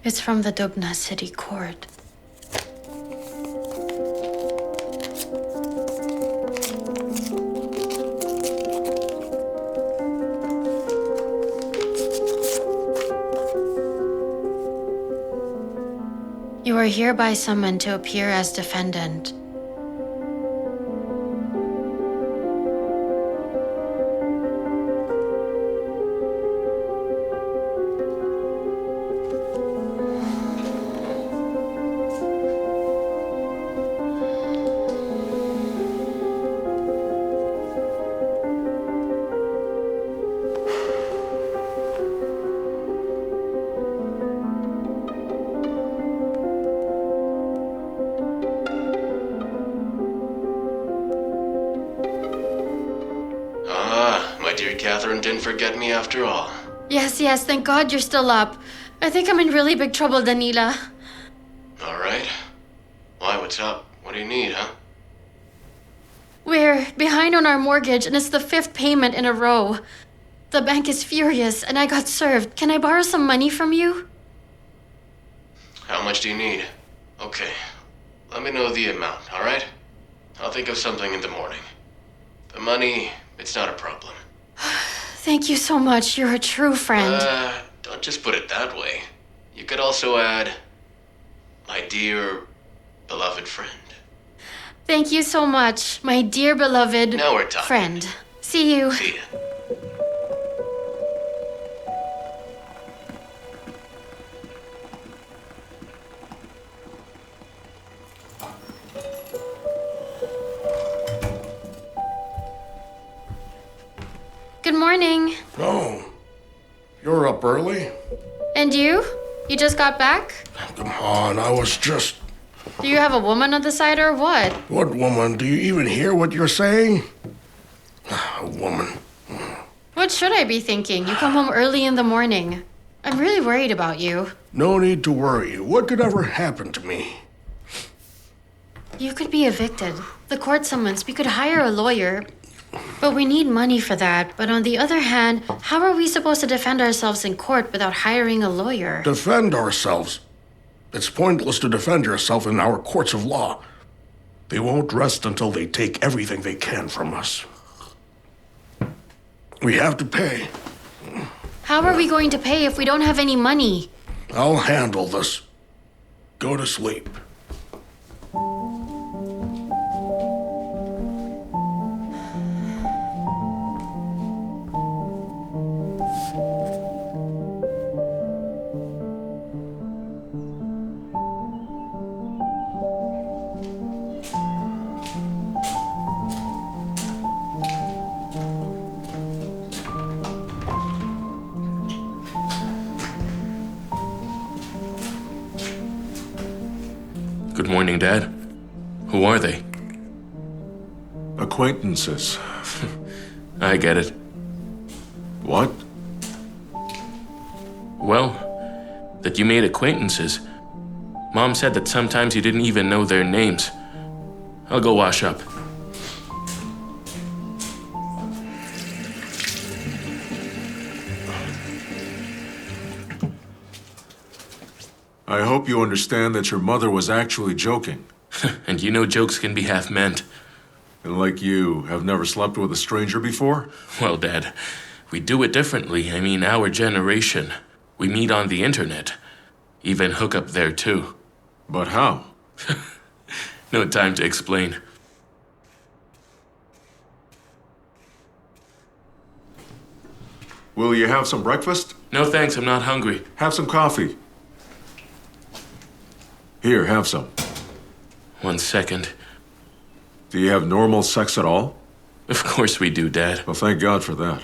It's from the Dubna City Court. You are hereby summoned to appear as defendant. My dear Catherine didn't forget me after all. Yes, thank God you're still up. I think I'm in really big trouble, Danila. All right. Why, what's up? What do you need, huh? We're behind on our mortgage, and it's the 5th payment in a row. The bank is furious, and I got served. Can I borrow some money from you? How much do you need? Okay. Let me know the amount, all right? I'll think of something in the morning. The money, it's not a problem. Thank you so much. You're a true friend. Don't just put it that way. You could also add, my dear, beloved friend. Thank you so much, my dear beloved Now we're talking. friend. See you. See ya. Good morning. Oh, you're up early? And you? You just got back? Come on, I was just... Do you have a woman on the side or what? What woman? Do you even hear what you're saying? A woman. What should I be thinking? You come home early in the morning. I'm really worried about you. No need to worry. What could ever happen to me? You could be evicted. The court summons. We could hire a lawyer. But we need money for that. But on the other hand, how are we supposed to defend ourselves in court without hiring a lawyer? Defend ourselves? It's pointless to defend yourself in our courts of law. They won't rest until they take everything they can from us. We have to pay. How are we going to pay if we don't have any money? I'll handle this. Go to sleep. Good morning, Dad. Who are they? Acquaintances. I get it. What? Well, that you made acquaintances. Mom said that sometimes you didn't even know their names. I'll go wash up. I hope you understand that your mother was actually joking. And you know jokes can be half meant. And like you, have never slept with a stranger before? Well, Dad, we do it differently. I mean, our generation. We meet on the internet. Even hook up there, too. But how? No time to explain. Will you have some breakfast? No thanks, I'm not hungry. Have some coffee. Here, have some. 1 second. Do you have normal sex at all? Of course we do, Dad. Well, thank God for that.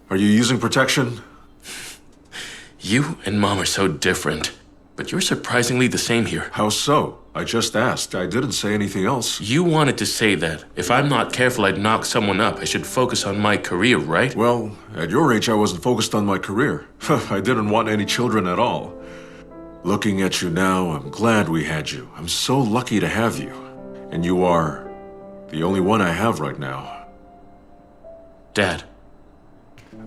Are you using protection? You and Mom are so different. But you're surprisingly the same here. How so? I just asked. I didn't say anything else. You wanted to say that if I'm not careful, I'd knock someone up. I should focus on my career, right? Well, at your age, I wasn't focused on my career. I didn't want any children at all. Looking at you now, I'm glad we had you. I'm so lucky to have you. And you are the only one I have right now. Dad.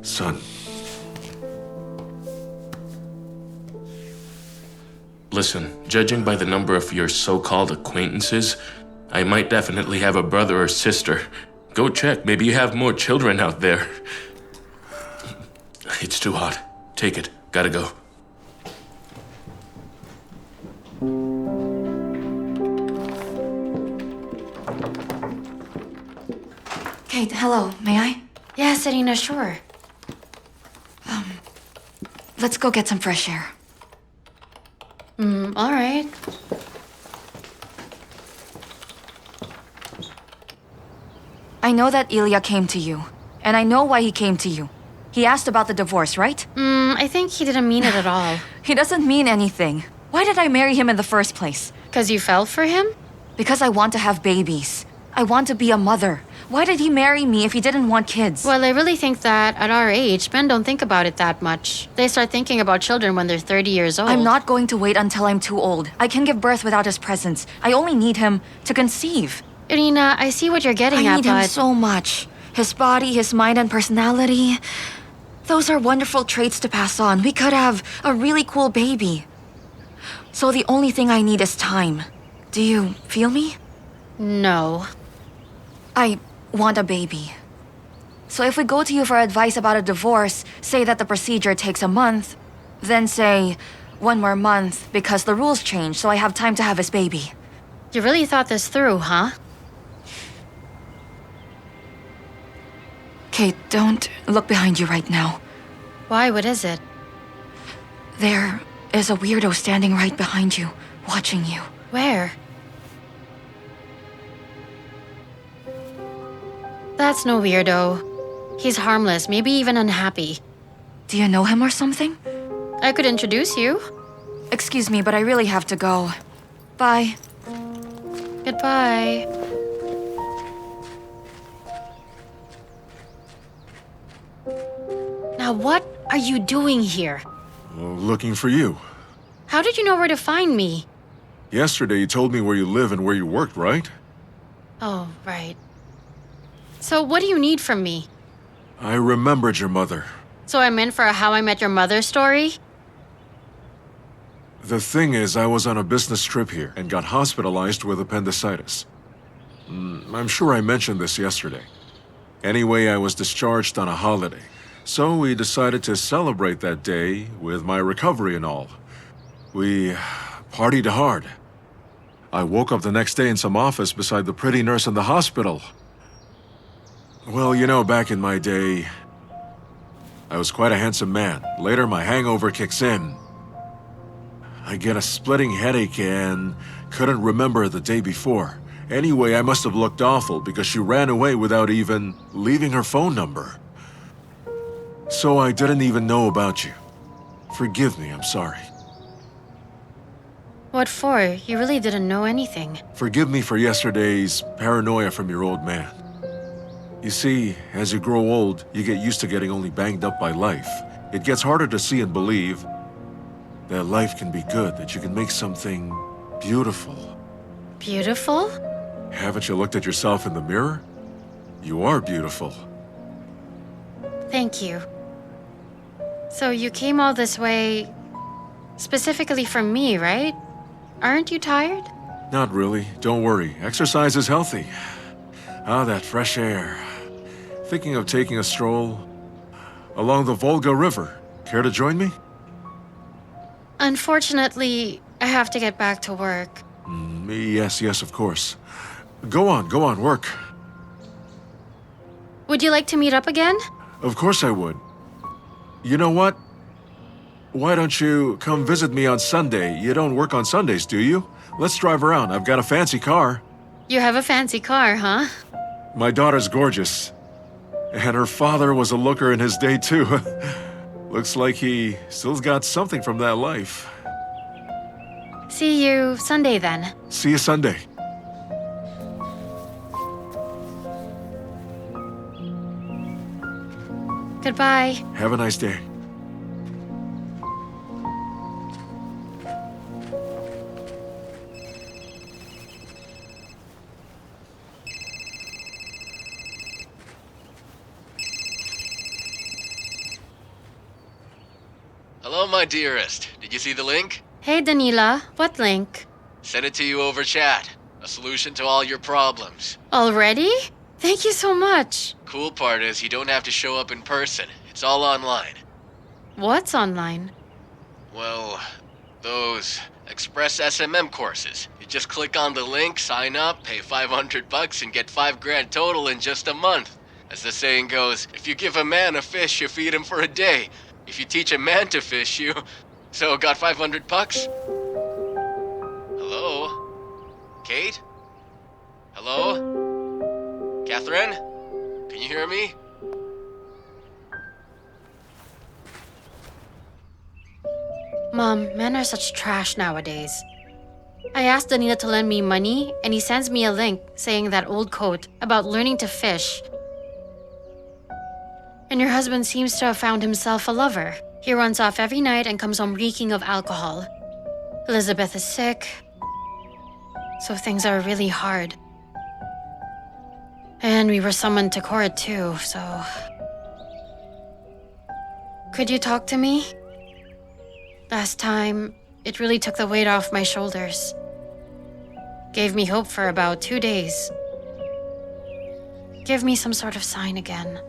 Son. Listen, judging by the number of your so-called acquaintances, I might definitely have a brother or sister. Go check, maybe you have more children out there. It's too hot. Take it. Gotta go. Kate, hello. May I? Yeah, Serena, sure. Let's go get some fresh air. All right. I know that Ilya came to you, and I know why he came to you. He asked about the divorce, right? I think he didn't mean it at all. He doesn't mean anything. Why did I marry him in the first place? 'Cause you fell for him? Because I want to have babies. I want to be a mother. Why did he marry me if he didn't want kids? Well, I really think that at our age, men don't think about it that much. They start thinking about children when they're 30 years old. I'm not going to wait until I'm too old. I can give birth without his presence. I only need him to conceive. Irina, I see what you're getting I at, need him but... so much. His body, his mind, and personality. Those are wonderful traits to pass on. We could have a really cool baby. So the only thing I need is time. Do you feel me? No. I want a baby. So if we go to you for advice about a divorce, say that the procedure takes a month, then say 1 more month because the rules change, so I have time to have his baby. You really thought this through, huh? Kate, don't look behind you right now. Why? What is it? There is a weirdo standing right behind you, watching you. Where? That's no weirdo. He's harmless, maybe even unhappy. Do you know him or something? I could introduce you. Excuse me, but I really have to go. Bye. Goodbye. Now what are you doing here? Well, looking for you. How did you know where to find me? Yesterday you told me where you live and where you worked, right? Oh, right. So what do you need from me? I remembered your mother. So I'm in for a How I Met Your Mother story? The thing is, I was on a business trip here and got hospitalized with appendicitis. I'm sure I mentioned this yesterday. Anyway, I was discharged on a holiday. So we decided to celebrate that day with my recovery and all. We partied hard. I woke up the next day in some office beside the pretty nurse in the hospital. Well, you know, back in my day, I was quite a handsome man. Later, my hangover kicks in. I get a splitting headache and couldn't remember the day before. Anyway, I must have looked awful because she ran away without even leaving her phone number. So I didn't even know about you. Forgive me, I'm sorry. What for? You really didn't know anything. Forgive me for yesterday's paranoia from your old man. You see, as you grow old, you get used to getting only banged up by life. It gets harder to see and believe that life can be good, that you can make something beautiful. Beautiful? Haven't you looked at yourself in the mirror? You are beautiful. Thank you. So you came all this way specifically for me, right? Aren't you tired? Not really. Don't worry. Exercise is healthy. Ah, that fresh air. Thinking of taking a stroll along the Volga River. Care to join me? Unfortunately, I have to get back to work. Yes, of course. Go on, work. Would you like to meet up again? Of course I would. You know what? Why don't you come visit me on Sunday? You don't work on Sundays, do you? Let's drive around. I've got a fancy car. You have a fancy car, huh? My daughter's gorgeous. And her father was a looker in his day, too. Looks like he still's got something from that life. See you Sunday then. See you Sunday. Goodbye. Have a nice day. Hello, my dearest. Did you see the link? Hey, Danila. What link? Send it to you over chat. A solution to all your problems. Already? Thank you so much. Cool part is you don't have to show up in person. It's all online. What's online? Well, those Express SMM courses. You just click on the link, sign up, pay $500 and get $5,000 total in just a month. As the saying goes, if you give a man a fish, you feed him for a day. If you teach a man to fish, you... So, got $500? Hello? Kate? Hello? Catherine? Can you hear me? Mom, men are such trash nowadays. I asked Danila to lend me money, and he sends me a link saying that old quote about learning to fish. And your husband seems to have found himself a lover. He runs off every night and comes home reeking of alcohol. Elizabeth is sick, so things are really hard. And we were summoned to court too, so... Could you talk to me? Last time, it really took the weight off my shoulders. Gave me hope for about 2 days. Give me some sort of sign again.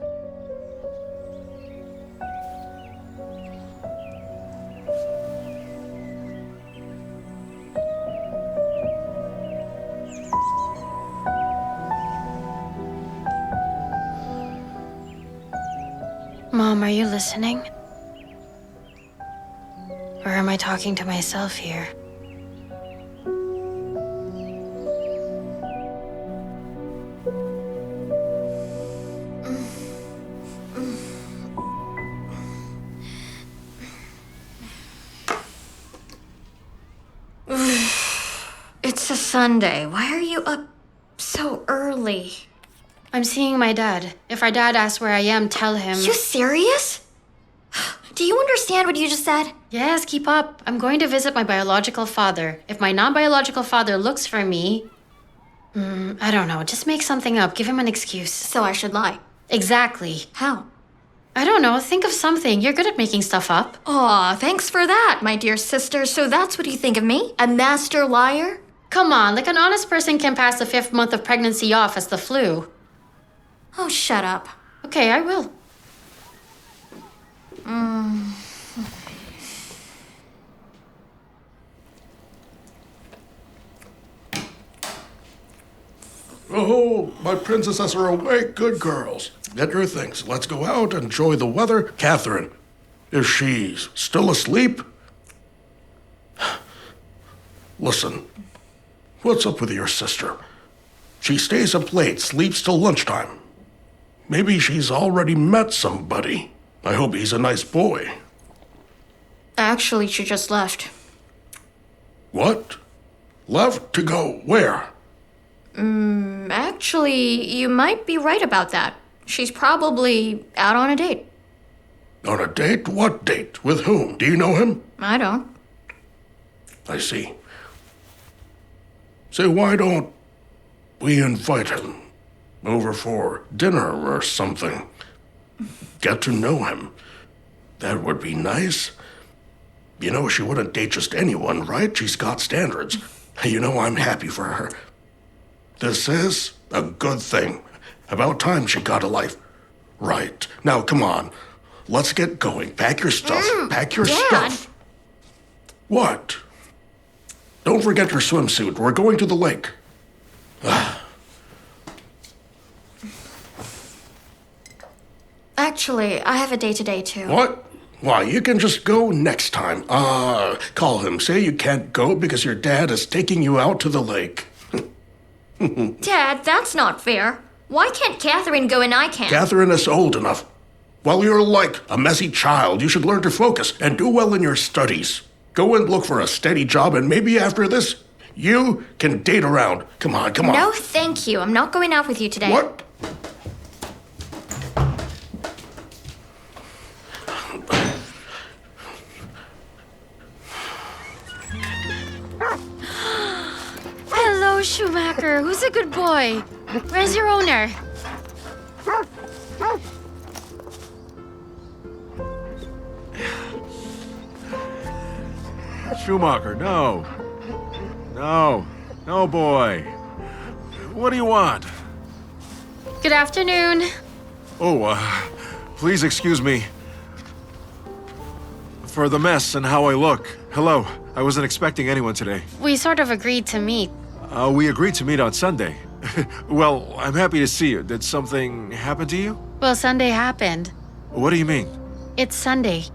Mom, are you listening? Or am I talking to myself here? It's a Sunday. Why are you up so early? I'm seeing my dad. If our dad asks where I am, tell him... You serious? Do you understand what you just said? Yes, keep up. I'm going to visit my biological father. If my non-biological father looks for me... I don't know. Just make something up. Give him an excuse. So I should lie. Exactly. How? I don't know. Think of something. You're good at making stuff up. Aw, thanks for that, my dear sister. So that's what you think of me? A master liar? Come on, like an honest person can pass the 5th month of pregnancy off as the flu. Oh, shut up. Okay, I will. Oh, my princesses are awake. Good girls. Get your things. Let's go out, enjoy the weather. Catherine, is she still asleep? Listen, what's up with your sister? She stays up late, sleeps till lunchtime. Maybe she's already met somebody. I hope he's a nice boy. Actually, she just left. What? Left to go where? Actually, you might be right about that. She's probably out on a date. On a date? What date? With whom? Do you know him? I don't. I see. Say, why don't we invite him over for dinner or something? Get to know him. That would be nice. You know, she wouldn't date just anyone, right? She's got standards. You know, I'm happy for her. This is a good thing. About time she got a life. Right. Now, come on. Let's get going. Pack your stuff. Pack your stuff. What? Don't forget your swimsuit. We're going to the lake. Actually, I have a date today, too. What? Why, you can just go next time. Call him. Say you can't go because your dad is taking you out to the lake. Dad, that's not fair. Why can't Catherine go and I can't? Catherine is old enough. While you're like a messy child, you should learn to focus and do well in your studies. Go and look for a steady job, and maybe after this, you can date around. Come on, come on. No, thank you. I'm not going out with you today. What? Hello, Schumacher. Who's a good boy? Where's your owner? Schumacher, no. No. No, boy. What do you want? Good afternoon. Oh, please excuse me for the mess and how I look. Hello. I wasn't expecting anyone today. We sort of agreed to meet. We agreed to meet on Sunday. Well, I'm happy to see you. Did something happen to you? Well, Sunday happened. What do you mean? It's Sunday.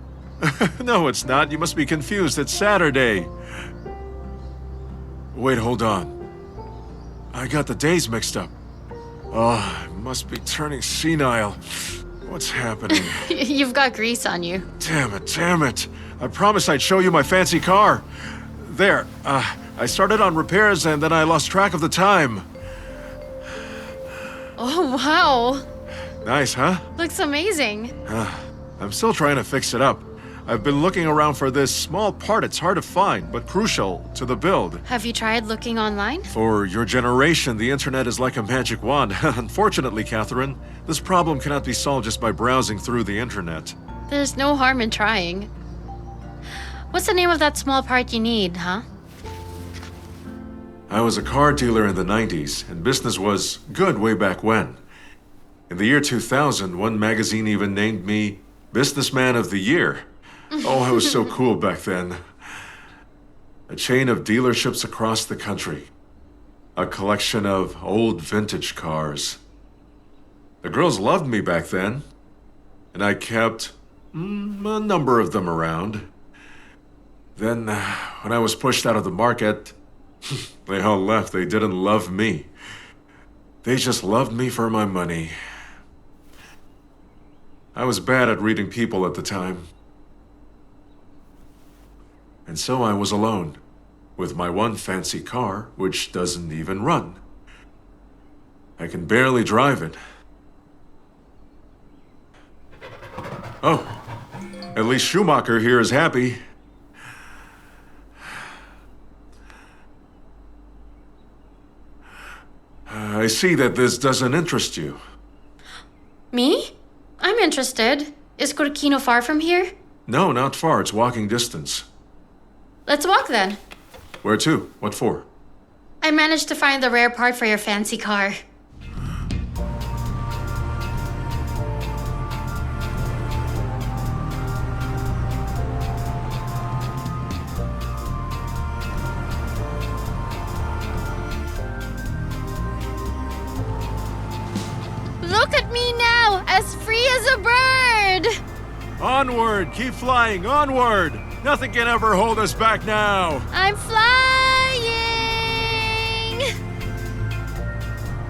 No, it's not. You must be confused. It's Saturday. Wait, hold on. I got the days mixed up. Oh, I must be turning senile. What's happening? You've got grease on you. Damn it, damn it. I promised I'd show you my fancy car. There, I started on repairs and then I lost track of the time. Oh, wow. Nice, huh? Looks amazing. I'm still trying to fix it up. I've been looking around for this small part. It's hard to find, but crucial to the build. Have you tried looking online? For your generation, the internet is like a magic wand. Unfortunately, Catherine, this problem cannot be solved just by browsing through the internet. There's no harm in trying. What's the name of that small part you need, huh? I was a car dealer in the 90s, and business was good way back when. In the year 2000, one magazine even named me Businessman of the Year. Oh, I was so cool back then. A chain of dealerships across the country. A collection of old vintage cars. The girls loved me back then, and I kept a number of them around. Then, when I was pushed out of the market, they all left. They didn't love me. They just loved me for my money. I was bad at reading people at the time. And so I was alone, with my one fancy car, which doesn't even run. I can barely drive it. Oh, at least Schumacher here is happy. I see that this doesn't interest you. Me? I'm interested. Is Corkino far from here? No, not far. It's walking distance. Let's walk then. Where to? What for? I managed to find the rare part for your fancy car. Look at me now, as free as a bird! Onward! Keep flying! Onward! Nothing can ever hold us back now! I'm flying!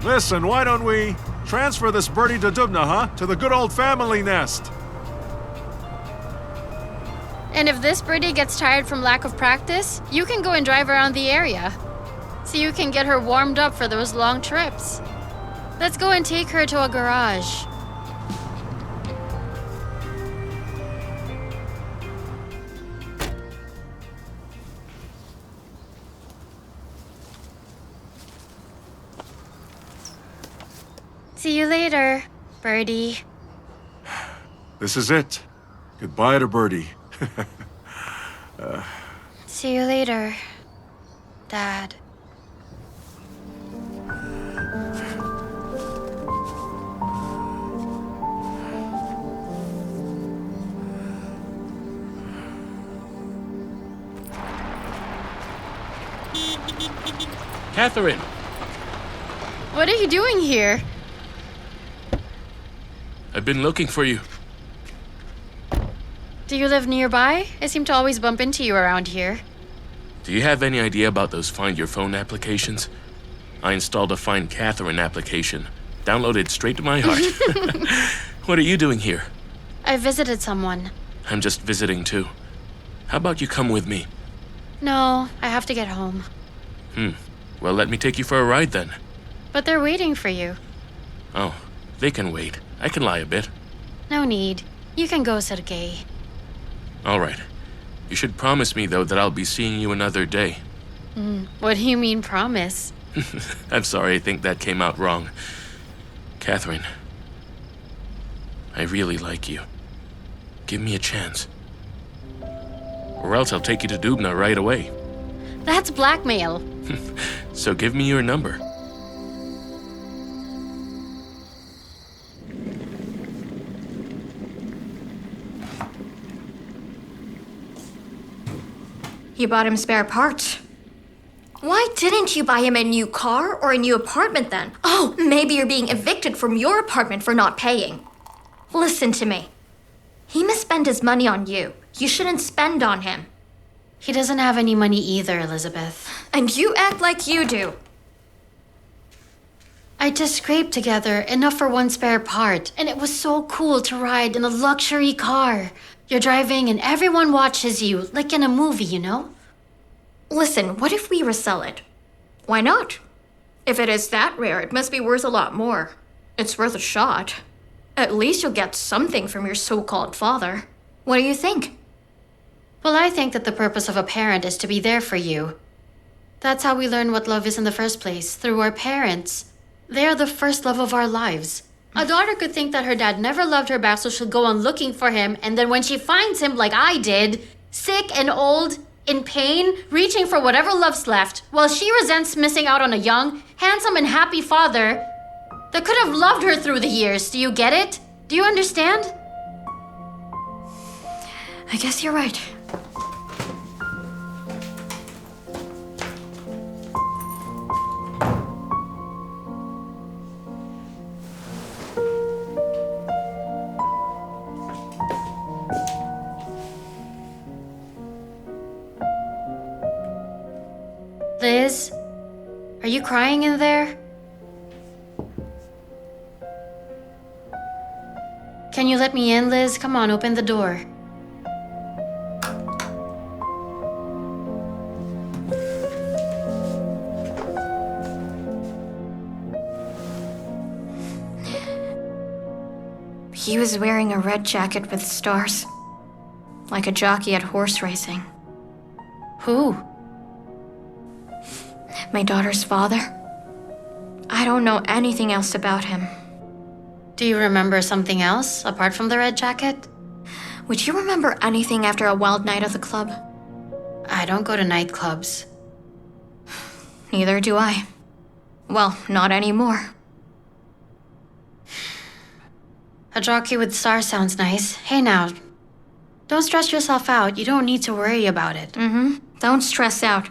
Listen, why don't we transfer this birdie to Dubna, huh? To the good old family nest. And if this birdie gets tired from lack of practice, you can go and drive around the area. So you can get her warmed up for those long trips. Let's go and take her to a garage. See you later, Birdie. This is it. Goodbye to Birdie. See you later, Dad. Catherine! What are you doing here? I've been looking for you. Do you live nearby? I seem to always bump into you around here. Do you have any idea about those Find Your Phone applications? I installed a Find Catherine application. Downloaded straight to my heart. What are you doing here? I visited someone. I'm just visiting too. How about you come with me? No, I have to get home. Well, let me take you for a ride then. But they're waiting for you. Oh, they can wait. I can lie a bit. No need. You can go, Sergei. All right. You should promise me, though, that I'll be seeing you another day. What do you mean, promise? I'm sorry, I think that came out wrong. Catherine, I really like you. Give me a chance. or else I'll take you to Dubna right away. That's blackmail. So give me your number. You bought him spare parts. Why didn't you buy him a new car or a new apartment then? Oh, maybe you're being evicted from your apartment for not paying. Listen to me. He must spend his money on you. You shouldn't spend on him. He doesn't have any money either, Elizabeth. And you act like you do. I just scraped together enough for one spare part, and it was so cool to ride in a luxury car. You're driving and everyone watches you, like in a movie, you know? Listen, what if we resell it? Why not? If it is that rare, it must be worth a lot more. It's worth a shot. At least you'll get something from your so-called father. What do you think? Well, I think that the purpose of a parent is to be there for you. That's how we learn what love is in the first place, through our parents. They are the first love of our lives. A daughter could think that her dad never loved her back, so she'll go on looking for him, and then when she finds him, like I did, sick and old, in pain, reaching for whatever love's left, while she resents missing out on a young, handsome, and happy father that could have loved her through the years. Do you get it? Do you understand? I guess you're right. Liz, are you crying in there? Can you let me in, Liz? Come on, open the door. He was wearing a red jacket with stars. Like a jockey at horse racing. Who? My daughter's father. I don't know anything else about him. Do you remember something else, apart from the red jacket? Would you remember anything after a wild night at the club? I don't go to nightclubs. Neither do I. Well, not anymore. A jockey with stars sounds nice. Hey now, don't stress yourself out. You don't need to worry about it. Don't stress out.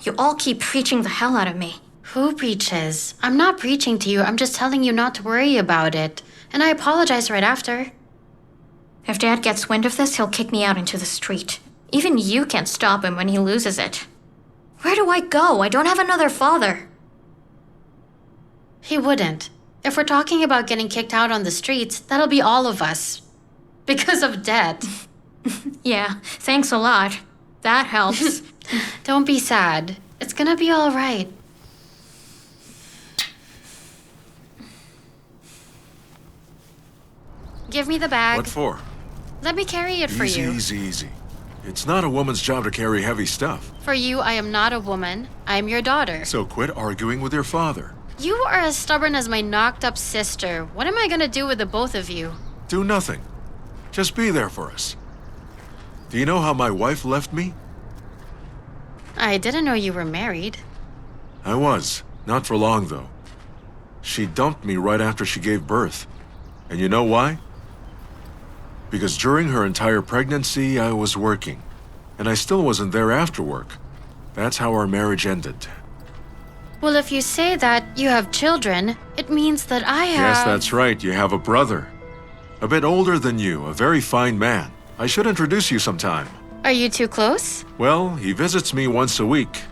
You all keep preaching the hell out of me. Who preaches? I'm not preaching to you. I'm just telling you not to worry about it. And I apologize right after. If Dad gets wind of this, he'll kick me out into the street. Even you can't stop him when he loses it. Where do I go? I don't have another father. He wouldn't. If we're talking about getting kicked out on the streets, that'll be all of us. Because of debt. Yeah, thanks a lot. That helps. Don't be sad. It's gonna be all right. Give me the bag. What for? Let me carry it for you. Easy. It's not a woman's job to carry heavy stuff. For you, I am not a woman. I'm your daughter. So quit arguing with your father. You are as stubborn as my knocked-up sister. What am I gonna do with the both of you? Do nothing. Just be there for us. Do you know how my wife left me? I didn't know you were married. I was. Not for long, though. She dumped me right after she gave birth. And you know why? Because during her entire pregnancy, I was working. And I still wasn't there after work. That's how our marriage ended. Well, if you say that you have children, it means that I have... Yes, that's right. You have a brother. A bit older than you, a very fine man. I should introduce you sometime. Are you too close? Well, he visits me once a week.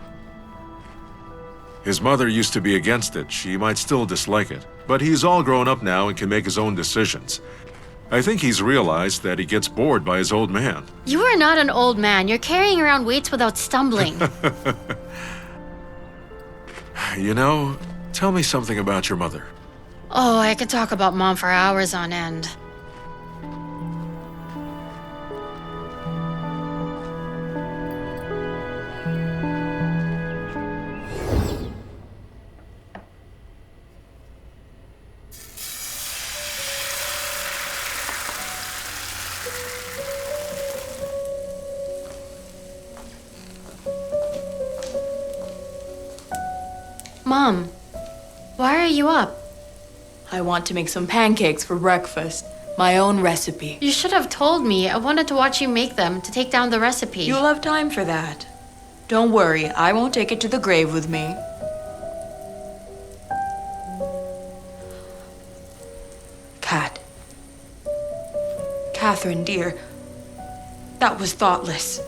His mother used to be against it. She might still dislike it. But he's all grown up now and can make his own decisions. I think he's realized that he gets bored by his old man. You are not an old man. You're carrying around weights without stumbling. You know, tell me something about your mother. Oh, I could talk about Mom for hours on end. Mom, why are you up? I want to make some pancakes for breakfast. My own recipe. You should have told me. I wanted to watch you make them to take down the recipe. You'll have time for that. Don't worry, I won't take it to the grave with me. Kat. Catherine, dear. That was thoughtless.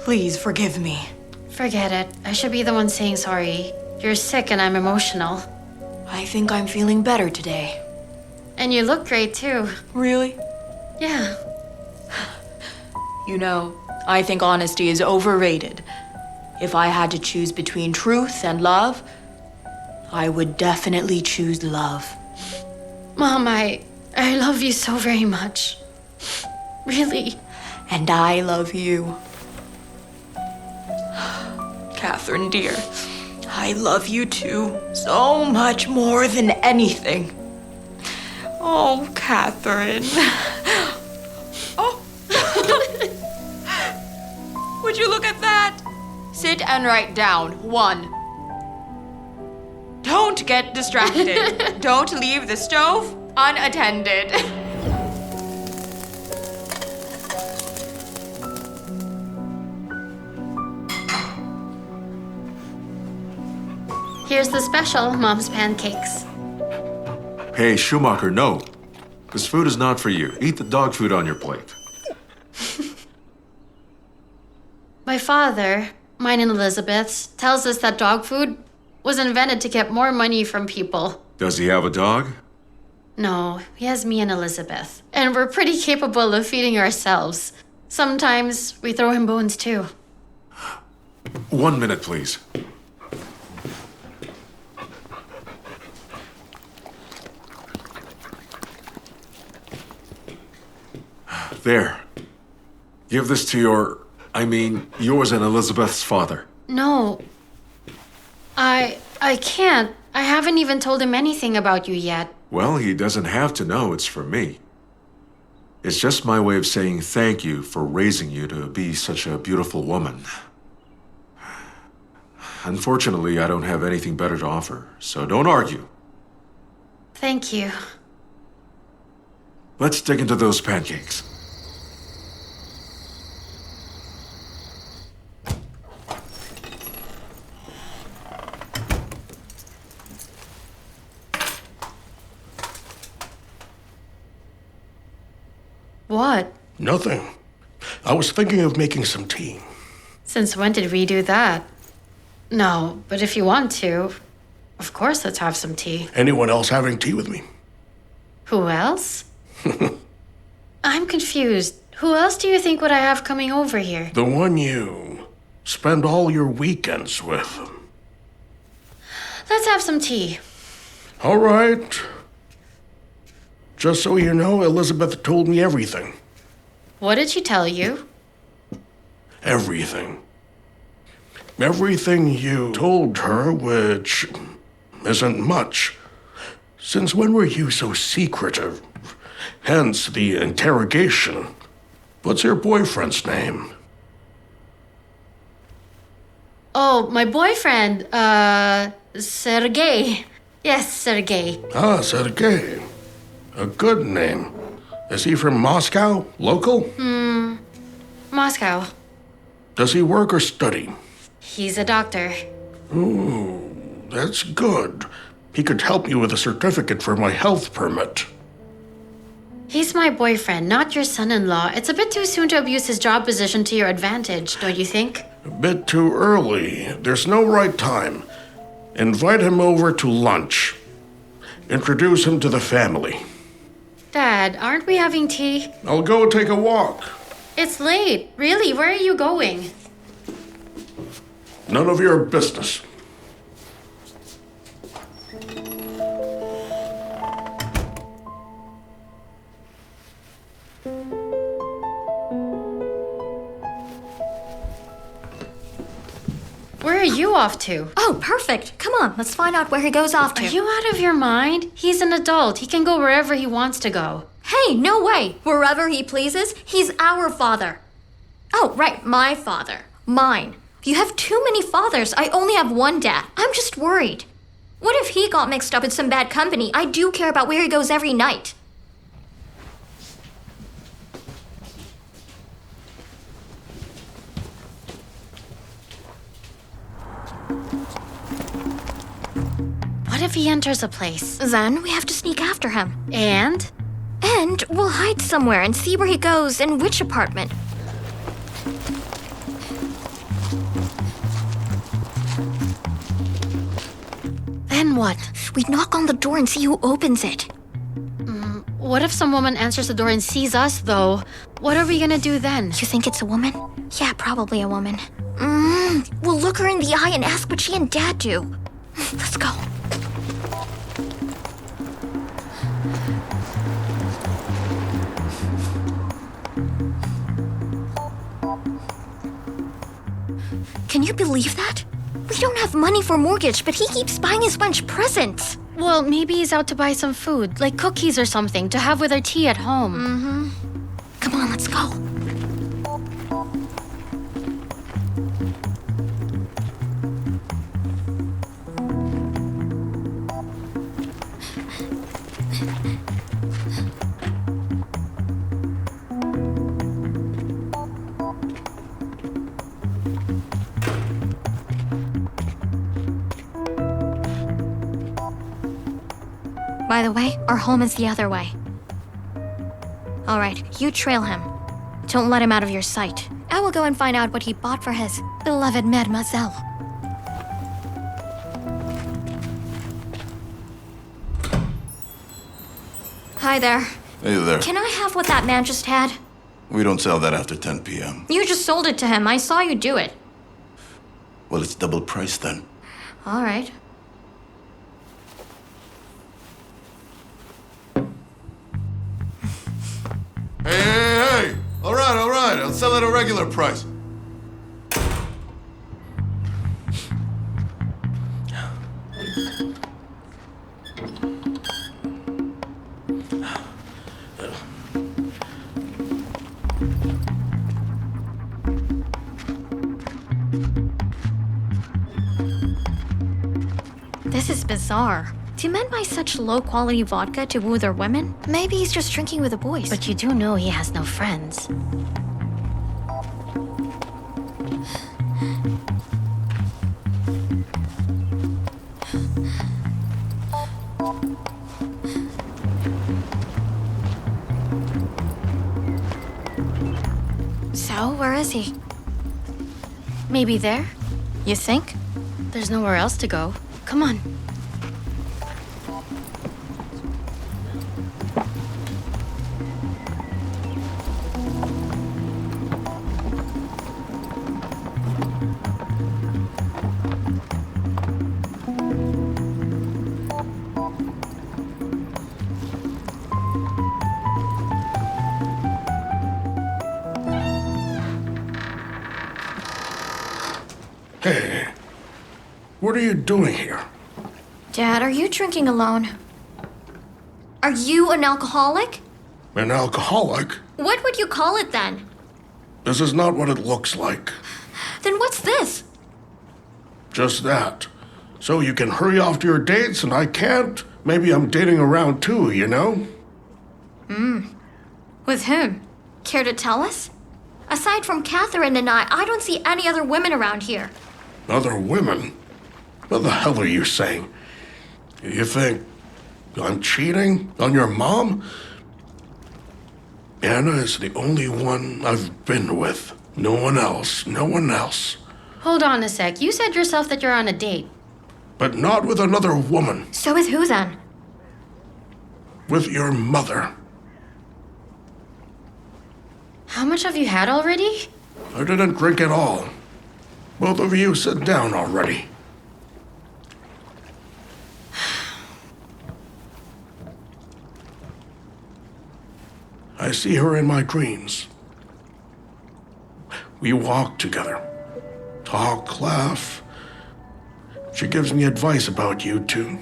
Please forgive me. Forget it. I should be the one saying sorry. You're sick and I'm emotional. I think I'm feeling better today. And you look great too. Really? Yeah. You know, I think honesty is overrated. If I had to choose between truth and love, I would definitely choose love. Mom, I love you so very much. Really. And I love you. Catherine, dear, I love you too, so much more than anything. Oh, Catherine. Oh. Would you look at that? Sit and write down. 1. Don't get distracted. Don't leave the stove unattended. Here's the special, Mom's pancakes. Hey, Schumacher, no. This food is not for you. Eat the dog food on your plate. My father, mine and Elizabeth's, tells us that dog food was invented to get more money from people. Does he have a dog? No, he has me and Elizabeth. And we're pretty capable of feeding ourselves. Sometimes we throw him bones too. 1 minute, please. There. Give this to yours and Elizabeth's father. No. I can't. I haven't even told him anything about you yet. Well, he doesn't have to know it's for me. It's just my way of saying thank you for raising you to be such a beautiful woman. Unfortunately, I don't have anything better to offer, so don't argue. Thank you. Let's dig into those pancakes. What? Nothing. I was thinking of making some tea. Since when did we do that? No, but if you want to, of course, let's have some tea. Anyone else having tea with me? Who else? I'm confused. Who else do you think would I have coming over here? The one you spend all your weekends with. Let's have some tea. All right. Just so you know, Elizabeth told me everything. What did she tell you? Everything. Everything you told her, which isn't much. Since when were you so secretive? Hence the interrogation. What's your boyfriend's name? Oh, my boyfriend, Sergei. Yes, Sergei. Ah, Sergei. A good name. Is he from Moscow? Local? Moscow. Does he work or study? He's a doctor. Ooh, that's good. He could help me with a certificate for my health permit. He's my boyfriend, not your son-in-law. It's a bit too soon to abuse his job position to your advantage, don't you think? A bit too early. There's no right time. Invite him over to lunch. Introduce him to the family. Dad, aren't we having tea? I'll go take a walk. It's late. Really, where are you going? None of your business. Where are you off to? Oh, perfect. Come on, let's find out where he goes off to. Are you out of your mind? He's an adult. He can go wherever he wants to go. Hey, no way. Wherever he pleases, he's our father. Oh, right, my father. Mine. You have too many fathers. I only have one dad. I'm just worried. What if he got mixed up in some bad company? I do care about where he goes every night. What if he enters a place? Then we have to sneak after him. And? And we'll hide somewhere and see where he goes and which apartment. Then what? We knock on the door and see who opens it. What if some woman answers the door and sees us, though? What are we gonna do then? You think it's a woman? Yeah, probably a woman. We'll look her in the eye and ask what she and Dad do. Let's go. Can you believe that? We don't have money for mortgage, but he keeps buying his wench presents. Well, maybe he's out to buy some food, like cookies or something, to have with our tea at home. Come on, let's go. By the way, our home is the other way. All right, you trail him. Don't let him out of your sight. I will go and find out what he bought for his beloved mademoiselle. Hi there. Hey there. Can I have what that man just had? We don't sell that after 10 p.m. You just sold it to him. I saw you do it. Well, it's double price then. All right. Hey! All right. I'll sell it at a regular price. This is bizarre. Do men buy such low-quality vodka to woo their women? Maybe he's just drinking with the boys. But you do know he has no friends. So, where is he? Maybe there? You think? There's nowhere else to go. Come on. Hey, what are you doing here? Dad, are you drinking alone? Are you an alcoholic? An alcoholic? What would you call it then? This is not what it looks like. Then what's this? Just that. So you can hurry off to your dates and I can't? Maybe I'm dating around too, you know? With whom? Care to tell us? Aside from Catherine and I don't see any other women around here. Other women? What the hell are you saying? You think I'm cheating on your mom? Anna is the only one I've been with. No one else. No one else. Hold on a sec. You said yourself that you're on a date. But not with another woman. So with who then? With your mother. How much have you had already? I didn't drink at all. Both of you sit down already. I see her in my dreams. We walk together. Talk, laugh. She gives me advice about you too.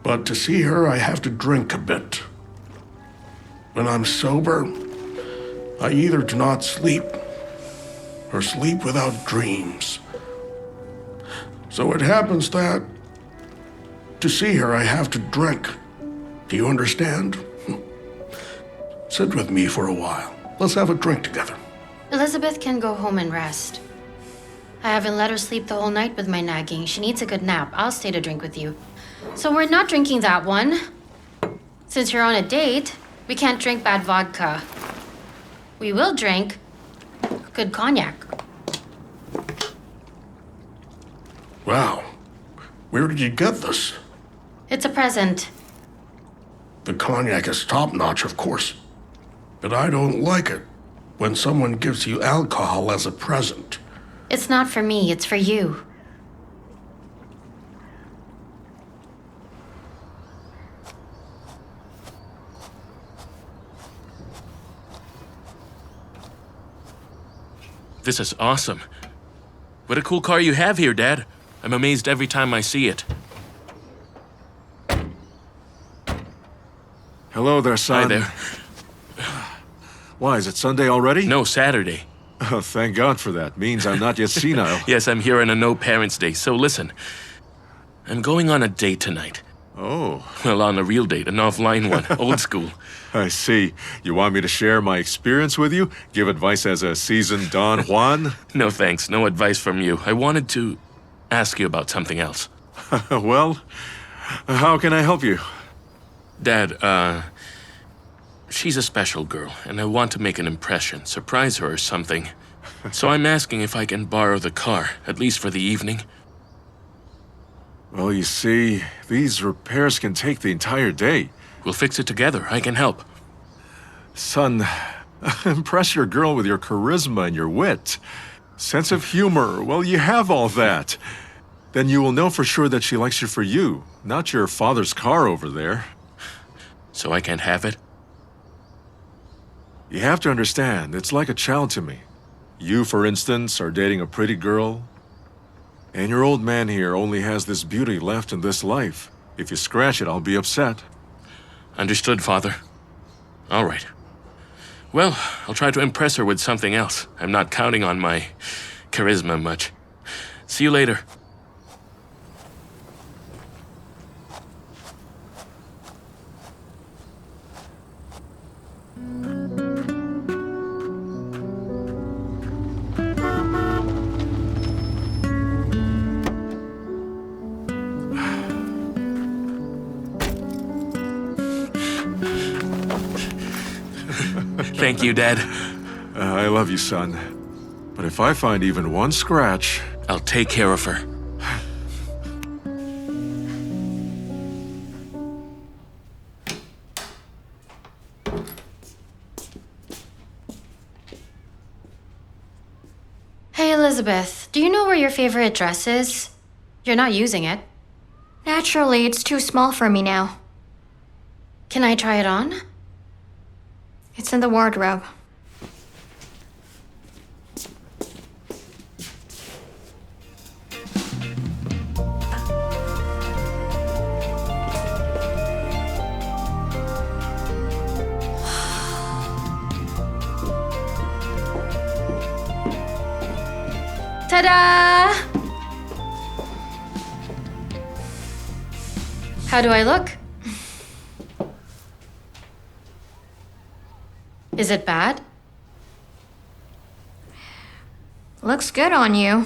But to see her, I have to drink a bit. When I'm sober, I either do not sleep or sleep without dreams. So it happens that to see her, I have to drink. Do you understand? Sit with me for a while. Let's have a drink together. Elizabeth can go home and rest. I haven't let her sleep the whole night with my nagging. She needs a good nap. I'll stay to drink with you. So we're not drinking that one. Since you're on a date, we can't drink bad vodka. We will drink good cognac. Wow. Where did you get this? It's a present. The cognac is top-notch, of course. But I don't like it when someone gives you alcohol as a present. It's not for me, it's for you. This is awesome. What a cool car you have here, Dad. I'm amazed every time I see it. Hello there, son. Hi there. Why, is it Sunday already? No, Saturday. Oh, thank God for that. Means I'm not yet senile. Yes, I'm here on a no parents day. So listen, I'm going on a date tonight. Oh, Well, on a real date, an offline one, old school. I see. You want me to share my experience with you? Give advice as a seasoned Don Juan? No thanks, no advice from you. I wanted to ask you about something else. Well, how can I help you? Dad, she's a special girl, and I want to make an impression, surprise her or something. So I'm asking if I can borrow the car, at least for the evening. Well, you see, these repairs can take the entire day. We'll fix it together. I can help. Son, impress your girl with your charisma and your wit. Sense of humor, well, you have all that. Then you will know for sure that she likes you for you, not your father's car over there. So I can't have it? You have to understand, it's like a child to me. You, for instance, are dating a pretty girl, and your old man here only has this beauty left in this life. If you scratch it, I'll be upset. Understood, Father. All right. Well, I'll try to impress her with something else. I'm not counting on my charisma much. See you later. Thank you, Dad. I love you, son. But if I find even one scratch... I'll take care of her. Hey, Elizabeth, do you know where your favorite dress is? You're not using it. Naturally, it's too small for me now. Can I try it on? It's in the wardrobe. Ta-da! How do I look? Is it bad? Looks good on you.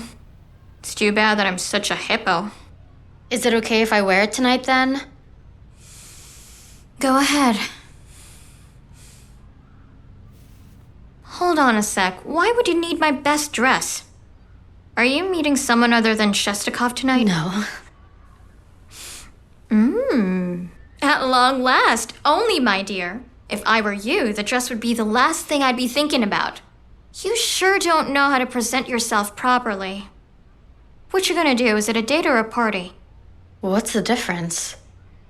It's too bad that I'm such a hippo. Is it okay if I wear it tonight then? Go ahead. Hold on a sec. Why would you need my best dress? Are you meeting someone other than Shestakov tonight? No. At long last. Only, my dear. If I were you, the dress would be the last thing I'd be thinking about. You sure don't know how to present yourself properly. What you gonna do? Is it a date or a party? What's the difference?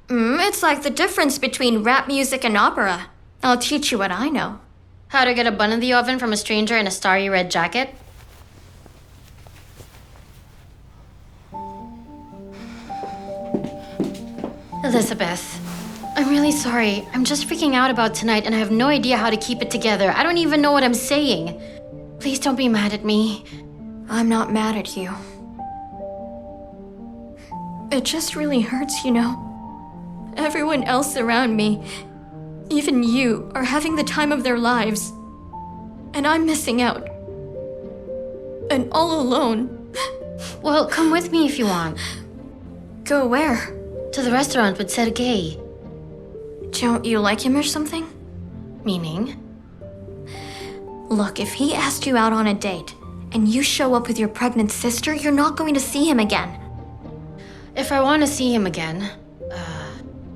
It's like the difference between rap music and opera. I'll teach you what I know. How to get a bun in the oven from a stranger in a starry red jacket? Elizabeth, I'm really sorry. I'm just freaking out about tonight and I have no idea how to keep it together. I don't even know what I'm saying. Please don't be mad at me. I'm not mad at you. It just really hurts, you know. Everyone else around me, even you, are having the time of their lives. And I'm missing out. And all alone. Well, come with me if you want. Go where? To the restaurant with Sergei. Don't you like him or something? Meaning? Look, if he asked you out on a date, and you show up with your pregnant sister, you're not going to see him again. If I want to see him again,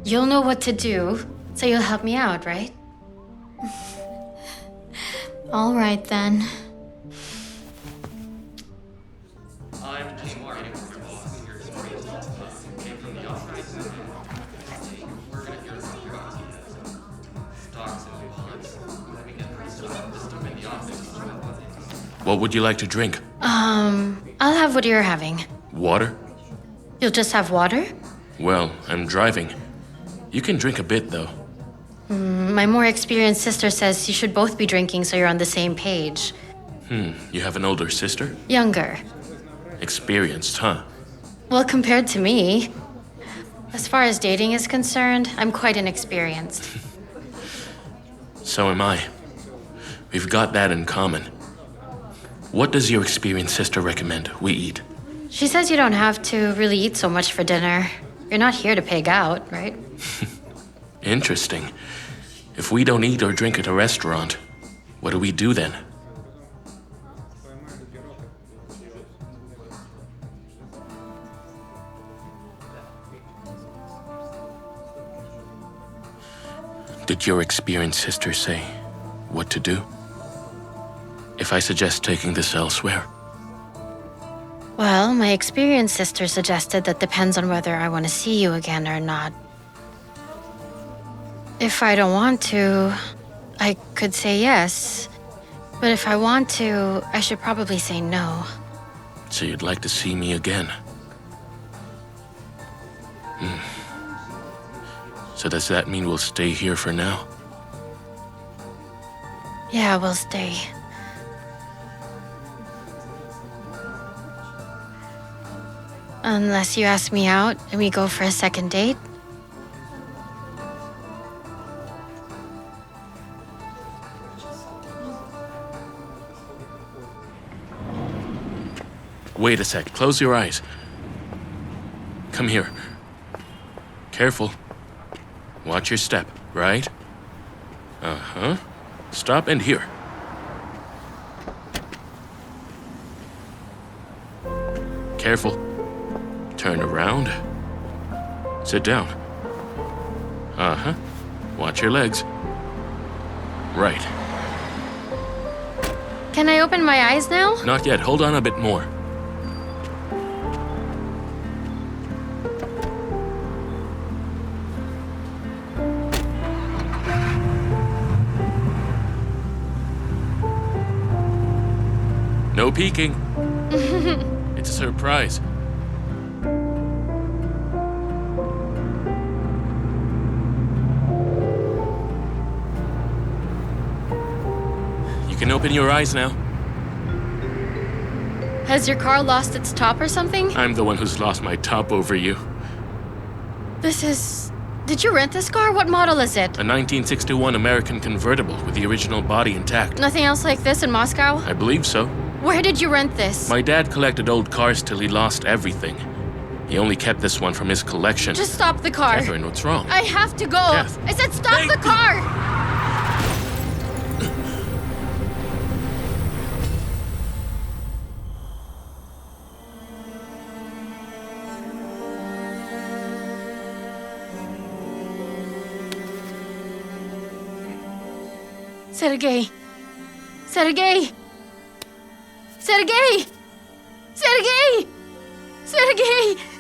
you'll know what to do, so you'll help me out, right? All right, then. What would you like to drink? I'll have what you're having. Water? You'll just have water? Well, I'm driving. You can drink a bit, though. My more experienced sister says you should both be drinking so you're on the same page. You have an older sister? Younger. Experienced, huh? Well, compared to me, as far as dating is concerned, I'm quite inexperienced. So am I. We've got that in common. What does your experienced sister recommend we eat? She says you don't have to really eat so much for dinner. You're not here to pig out, right? Interesting. If we don't eat or drink at a restaurant, what do we do then? Did your experienced sister say what to do? If I suggest taking this elsewhere? Well, my experienced sister suggested that depends on whether I want to see you again or not. If I don't want to, I could say yes. But if I want to, I should probably say no. So you'd like to see me again? So does that mean we'll stay here for now? Yeah, we'll stay. Unless you ask me out and we go for a second date. Wait a sec. Close your eyes. Come here. Careful. Watch your step, right? Uh-huh. Stop and here. Careful. Turn around. Sit down. Uh-huh. Watch your legs. Right. Can I open my eyes now? Not yet. Hold on a bit more. No peeking. It's a surprise. You can open your eyes now. Has your car lost its top or something? I'm the one who's lost my top over you. This is... Did you rent this car? What model is it? A 1961 American convertible with the original body intact. Nothing else like this in Moscow? I believe so. Where did you rent this? My dad collected old cars till he lost everything. He only kept this one from his collection. Just stop the car. Catherine, what's wrong? I have to go. Kath. I said stop the car! Sergei! Sergei! Sergei! Sergei! Sergei!